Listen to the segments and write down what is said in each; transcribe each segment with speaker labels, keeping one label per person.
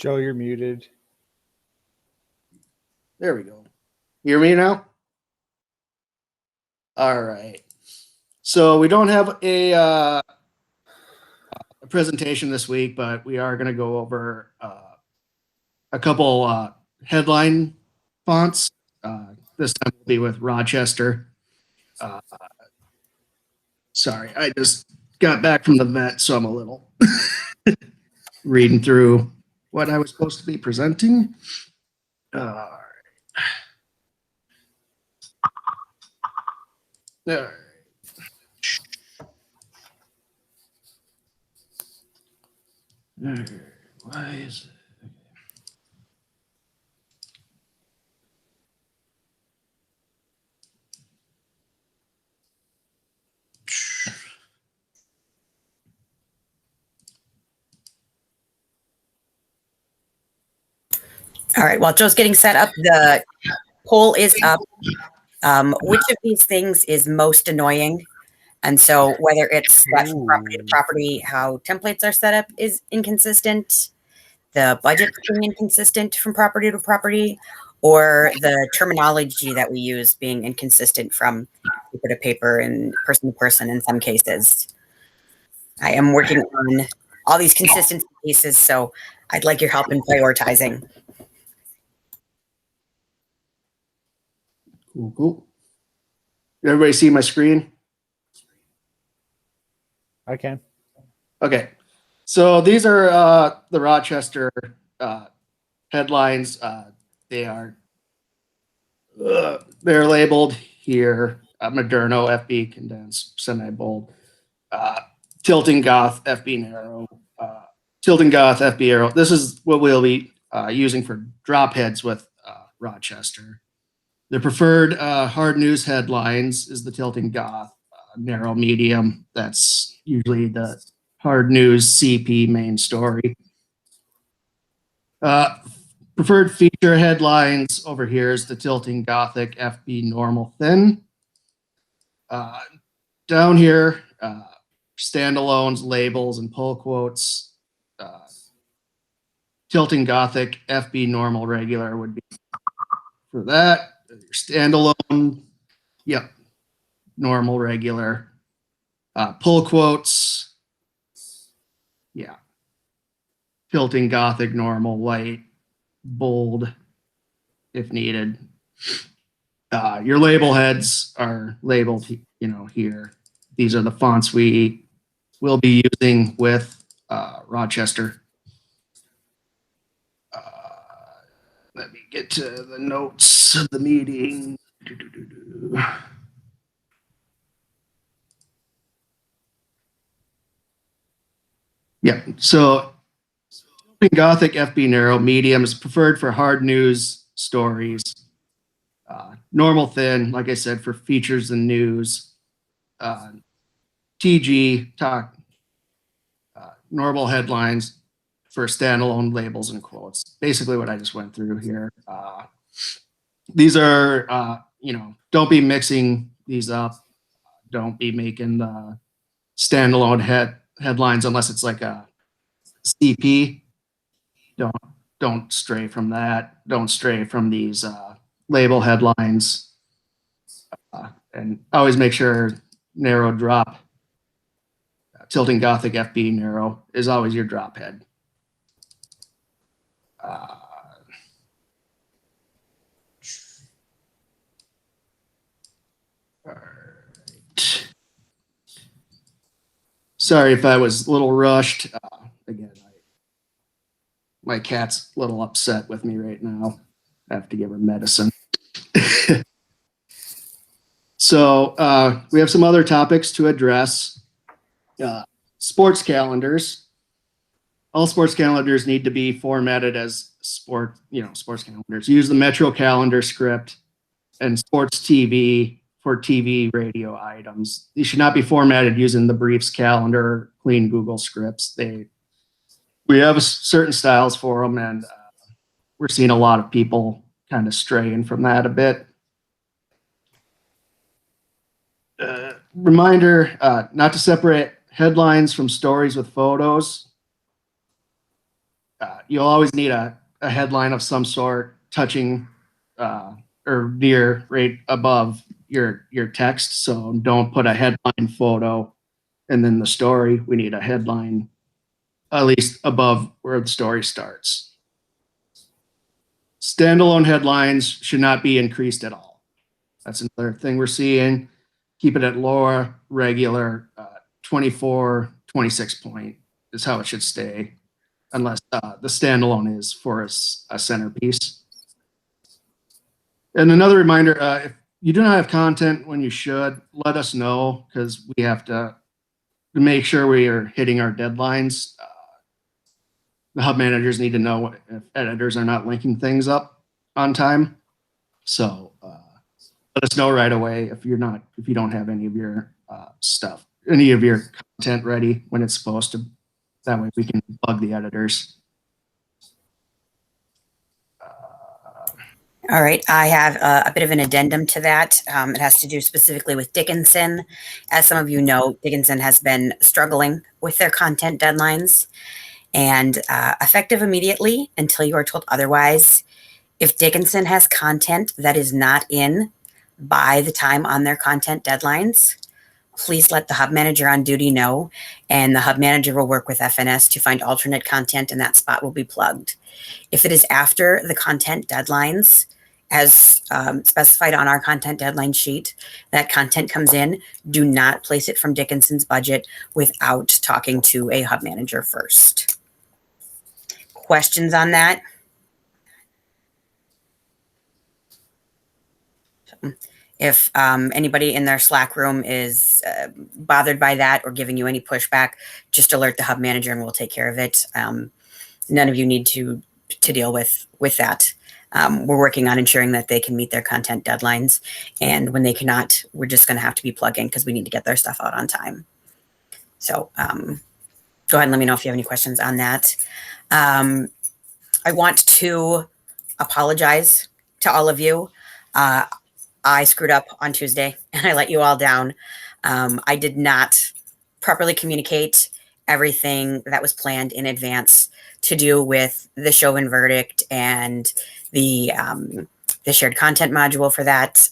Speaker 1: Joe, you're muted.
Speaker 2: There we go. Hear me now? All right. So we don't have a presentation this week, but we are going to go over a couple headline fonts. This time will be with Rochester. Sorry, I just got back from the vet, so I'm a little reading through what I was supposed to be presenting. All right. Why is it?
Speaker 3: All right, while Joe's getting set up, the poll is up. Which of these things is most annoying? And so whether it's that from property to property, how templates are set up is inconsistent, the budget being inconsistent from property to property, or the terminology that we use being inconsistent from paper to paper and person to person in some cases. I am working on all these consistency pieces, so I'd like your help in prioritizing.
Speaker 2: Cool. Everybody see my screen?
Speaker 1: I can.
Speaker 2: Okay. So these are the Rochester headlines. They're labeled here. Moderno, FB condensed, semi-bold. Tilting Goth, FB narrow. Tilting Goth, FB arrow. This is what we'll be using for drop heads with Rochester. The preferred hard news headlines is the Tilting Goth, narrow medium. That's usually the hard news CP main story. Preferred feature headlines over here is the Tilting Gothic FB normal thin. Down here, standalones, labels, and pull quotes. Tilting Gothic FB normal regular would be for that. Standalone, yep, normal regular. Pull quotes, yeah. Tilting Gothic normal light, bold if needed. Your label heads are labeled, here. These are the fonts we will be using with Rochester. Let me get to the notes of the meeting. Yeah, so Gothic FB narrow medium is preferred for hard news stories. Normal thin, like I said, for features and news. TG talk. Normal headlines for standalone labels and quotes. Basically what I just went through here. These are, don't be mixing these up. Don't be making the standalone headlines unless it's like a CP. Don't stray from that. Don't stray from these label headlines. And always make sure narrow drop. Tilting Gothic FB narrow is always your drop head. All right. Sorry if I was a little rushed. Again, my cat's a little upset with me right now. I have to give her medicine. So we have some other topics to address. Sports calendars. All sports calendars need to be formatted as sports calendars. Use the Metro calendar script and sports TV for TV radio items. These should not be formatted using the briefs calendar, clean Google scripts. We have certain styles for them, and we're seeing a lot of people kind of straying from that a bit. Reminder, not to separate headlines from stories with photos. you'll always need a headline of some sort touching or near right above your text. So don't put a headline photo and then the story. We need a headline at least above where the story starts. Standalone headlines should not be increased at all. That's another thing we're seeing. Keep it at lower, regular, 24, 26 point is how it should stay, unless the standalone is for a centerpiece. And another reminder, if you do not have content when you should, let us know, because we have to make sure we are hitting our deadlines. The hub managers need to know if editors are not linking things up on time. So let us know right away if you don't have any of your stuff, any of your content ready when it's supposed to. That way we can bug the editors.
Speaker 3: All right, I have a bit of an addendum to that. It has to do specifically with Dickinson. As some of you know, Dickinson has been struggling with their content deadlines, and effective immediately until you are told otherwise. If Dickinson has content that is not in by the time on their content deadlines, please let the hub manager on duty know, and the hub manager will work with FNS to find alternate content, and that spot will be plugged. If it is after the content deadlines, as specified on our content deadline sheet, that content comes in, do not place it from Dickinson's budget without talking to a hub manager first. Questions on that? If anybody in their Slack room is bothered by that or giving you any pushback, just alert the hub manager and we'll take care of it. None of you need to deal with that. We're working on ensuring that they can meet their content deadlines. And when they cannot, we're just going to have to be plugging because we need to get their stuff out on time. So go ahead and let me know if you have any questions on that. I want to apologize to all of you. I screwed up on Tuesday and I let you all down. I did not properly communicate everything that was planned in advance to do with the Chauvin verdict and the shared content module for that.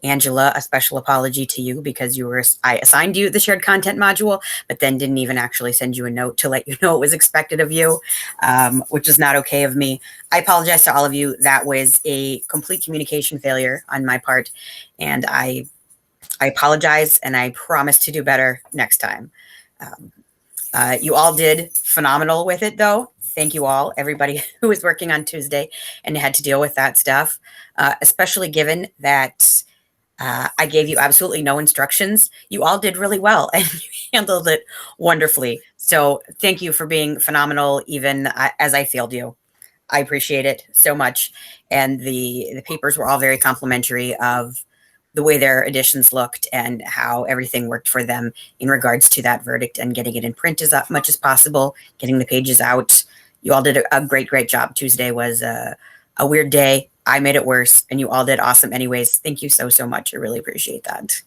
Speaker 3: Angela, a special apology to you because I assigned you the shared content module, but then didn't even actually send you a note to let you know it was expected of you, which is not okay of me. I apologize to all of you. That was a complete communication failure on my part, and I apologize, and I promise to do better next time. You all did phenomenal with it, though. Thank you all, everybody who was working on Tuesday and had to deal with that stuff, especially given that I gave you absolutely no instructions. You all did really well and you handled it wonderfully. So thank you for being phenomenal, even as I failed you. I appreciate it so much. And the papers were all very complimentary of the way their editions looked and how everything worked for them in regards to that verdict and getting it in print as much as possible, getting the pages out. You all did a great job. Tuesday was a weird day. I made it worse, and you all did awesome anyways. Thank you so much. I really appreciate that.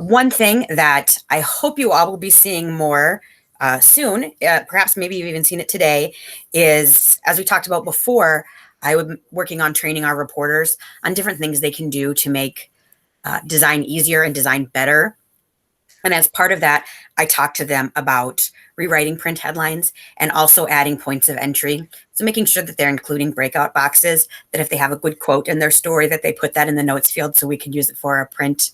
Speaker 3: One thing that I hope you all will be seeing more soon, perhaps maybe you've even seen it today, is, as we talked about before, I was working on training our reporters on different things they can do to make design easier and design better. And as part of that, I talked to them about rewriting print headlines and also adding points of entry. So making sure that they're including breakout boxes, that if they have a good quote in their story, that they put that in the notes field so we can use it for a print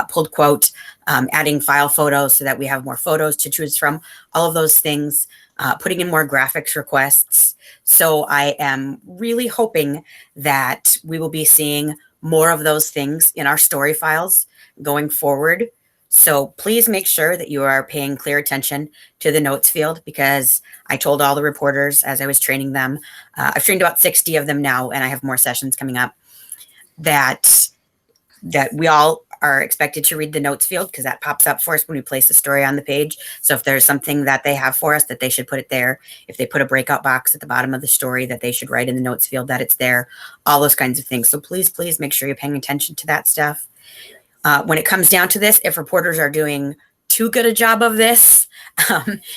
Speaker 3: pulled quote, adding file photos so that we have more photos to choose from, all of those things, putting in more graphics requests. So I am really hoping that we will be seeing more of those things in our story files going forward. So please make sure that you are paying clear attention to the notes field, because I told all the reporters as I was training them, I've trained about 60 of them now, and I have more sessions coming up, that we all are expected to read the notes field, because that pops up for us when we place the story on the page. So if there's something that they have for us, that they should put it there. If they put a breakout box at the bottom of the story, that they should write in the notes field that it's there, all those kinds of things. So please make sure you're paying attention to that stuff. When it comes down to this, if reporters are doing too good a job of this,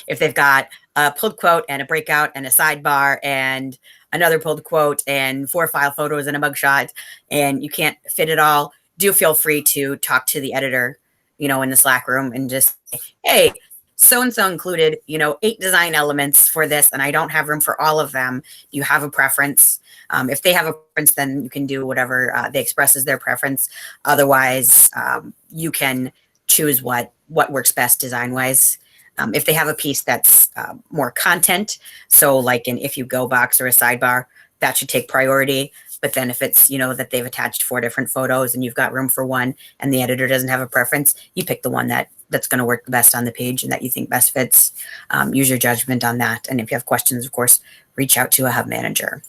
Speaker 3: If they've got a pulled quote and a breakout and a sidebar and another pulled quote and 4 file photos and a mugshot, and you can't fit it all, do feel free to talk to the editor, in the Slack room and just say, hey, so-and-so included, 8 design elements for this, and I don't have room for all of them. Do you have a preference? If they have a preference, then you can do whatever they express as their preference. Otherwise, you can choose what works best design-wise. If they have a piece that's more content, so like an if you go box or a sidebar, that should take priority. But then if it's, that they've attached 4 different photos and you've got room for one and the editor doesn't have a preference, you pick the one that's going to work the best on the page and that you think best fits. Use your judgment on that. And if you have questions, of course, reach out to a hub manager.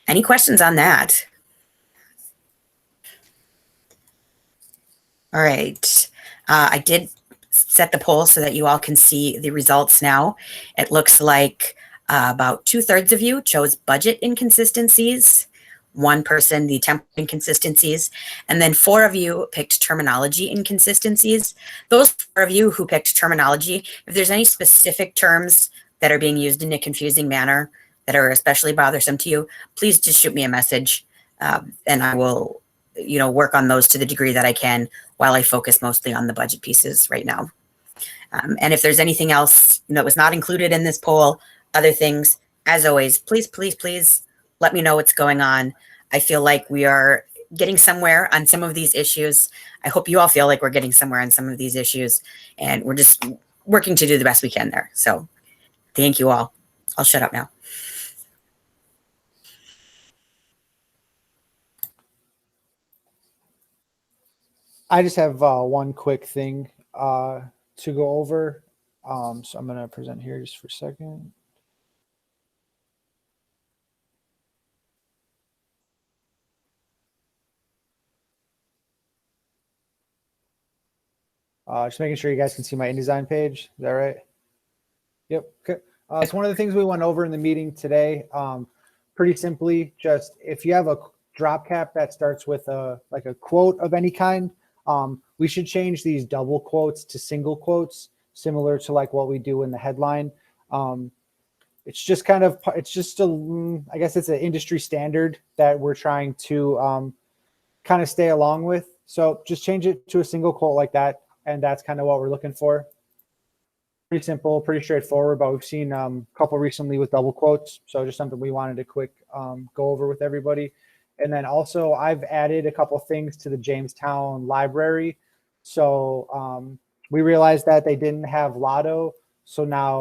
Speaker 3: Any questions on that? All right. I did set the poll so that you all can see the results now. It looks like about 2/3 of you chose budget inconsistencies, 1 person the template inconsistencies, and then 4 of you picked terminology inconsistencies. Those 4 of you who picked terminology, if there's any specific terms that are being used in a confusing manner that are especially bothersome to you, please just shoot me a message and I will work on those to the degree that I can while I focus mostly on the budget pieces right now. And if there's anything else that was not included in this poll, other things, as always, please, please, please let me know what's going on. I feel like we are getting somewhere on some of these issues. I hope you all feel like we're getting somewhere on some of these issues, and we're just working to do the best we can there. So thank you all. I'll shut up now.
Speaker 1: I just have one quick thing to go over. So I'm going to present here just for a second. Just making sure you guys can see my InDesign page. Is that right? Yep. Okay. It's one of the things we went over in the meeting today. Pretty simply, just if you have a drop cap that starts with a quote of any kind, we should change these double quotes to single quotes, similar to like what we do in the headline. It's just I guess it's an industry standard that we're trying to kind of stay along with. So just change it to a single quote like that. And that's kind of what we're looking for. Pretty simple, pretty straightforward, but we've seen a couple recently with double quotes. So just something we wanted to quick go over with everybody. And then also I've added a couple things to the Jamestown library. So we realized that they didn't have Lotto. So now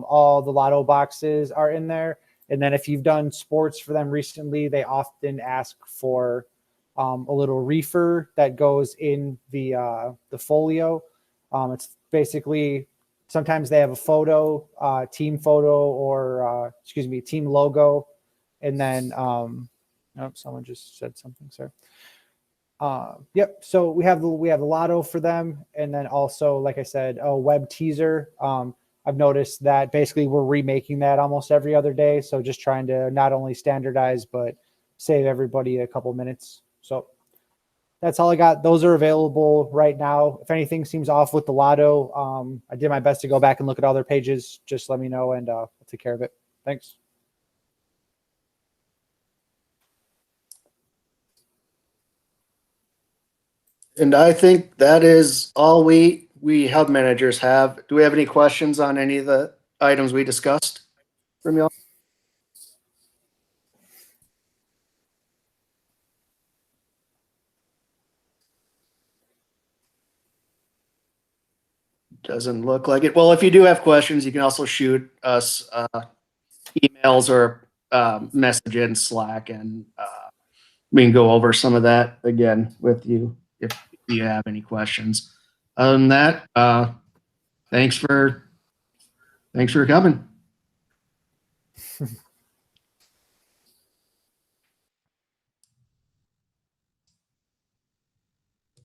Speaker 1: all the Lotto boxes are in there. And then if you've done sports for them recently, they often ask for a little reefer that goes in the folio. It's basically, sometimes they have a photo, team photo, or team logo. And then, someone just said something, sorry. Yep. So we have the Lotto for them. And then also, like I said, a web teaser. I've noticed that basically we're remaking that almost every other day. So just trying to not only standardize, but save everybody a couple minutes. So that's all I got. Those are available right now. If anything seems off with the Lotto, I did my best to go back and look at all their pages. Just let me know and I'll take care of it. Thanks.
Speaker 2: And I think that is all we hub managers have. Do we have any questions on any of the items we discussed from y'all? Doesn't look like it. Well, if you do have questions, you can also shoot us emails or message in Slack, and we can go over some of that again with you if you have any questions. Other than that, thanks for coming.